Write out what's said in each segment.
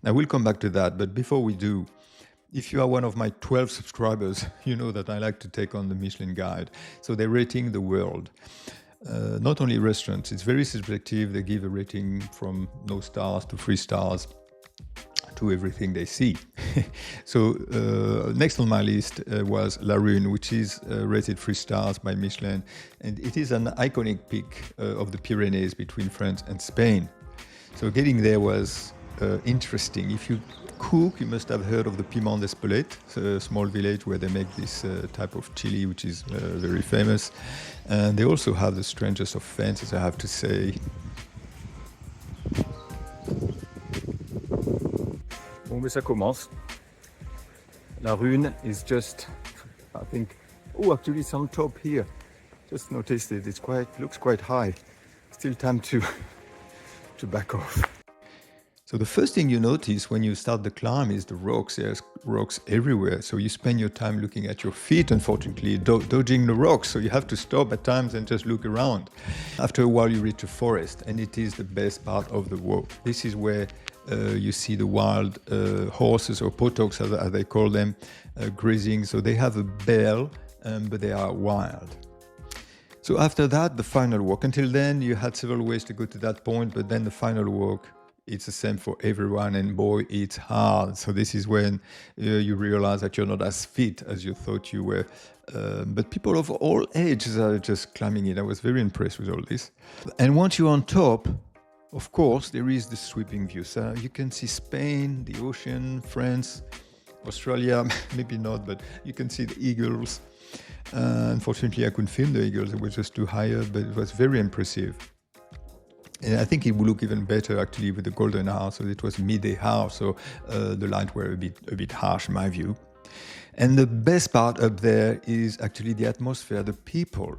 I will come back to that, but before we do, if you are one of my 12 subscribers, you know that I like to take on the Michelin Guide. So they're rating the world. Not only restaurants, it's very subjective. They give a rating from no stars to 3 stars to everything they see. So next on my list was La Rune, which is rated 3 stars by Michelin. And it is an iconic peak of the Pyrenees between France and Spain. So getting there was interesting. If you cook, you must have heard of the Piment d'Espelette, a small village where they make this type of chili, which is very famous. And they also have the strangest of fences, I have to say. Bon, mais ça commence. La Rune is just, I think, oh, actually it's on top here. Just noticed it. It's looks quite high. Still time to back off. So the first thing you notice when you start the climb is the rocks. There's rocks everywhere. So you spend your time looking at your feet, unfortunately, dodging the rocks. So you have to stop at times and just look around. After a while, you reach a forest, and it is the best part of the walk. This is where you see the wild horses, or potoks as they call them, grazing. So they have a bell, but they are wild. So after that, the final walk. Until then, you had several ways to go to that point, but then the final walk, it's the same for everyone, and boy, it's hard. So this is when you realize that you're not as fit as you thought you were. But people of all ages are just climbing it. I was very impressed with all this. And once you're on top, of course, there is the sweeping view. So you can see Spain, the ocean, France, Australia, maybe not, but you can see the eagles. Unfortunately, I couldn't film the eagles. It was just too high up, but it was very impressive. And I think it would look even better actually with the golden hour. So it was midday hour, so the lights were a bit harsh in my view. And the best part up there is actually the atmosphere, the people.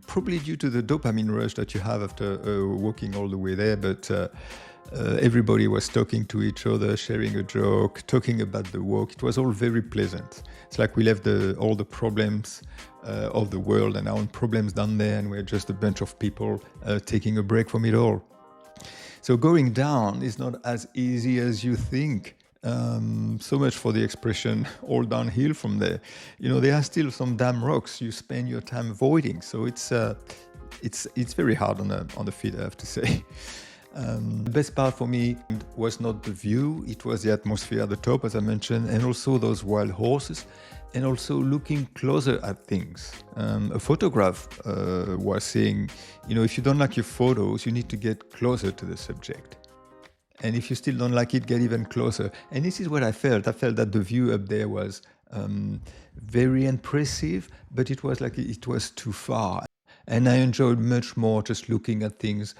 Probably due to the dopamine rush that you have after walking all the way there, but everybody was talking to each other, sharing a joke, talking about the walk. It was all very pleasant. It's like we left all the problems of the world and our own problems down there, and we're just a bunch of people taking a break from it all. So going down is not as easy as you think. So much for the expression all downhill from there. You know, there are still some damn rocks you spend your time avoiding. So it's very hard on the feet, I have to say. The best part for me was not the view, it was the atmosphere at the top, as I mentioned, and also those wild horses, and also looking closer at things. A photograph was saying, you know, if you don't like your photos, you need to get closer to the subject. And if you still don't like it, get even closer. And this is what I felt. I felt that the view up there was very impressive, but it was like it was too far. And I enjoyed much more just looking at things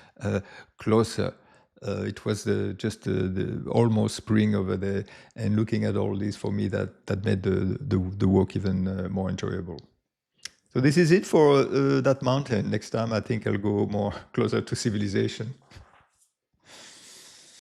closer. It was just the almost spring over there, and looking at all this, for me, that made the walk even more enjoyable. So this is it for that mountain. Next time I think I'll go more closer to civilization.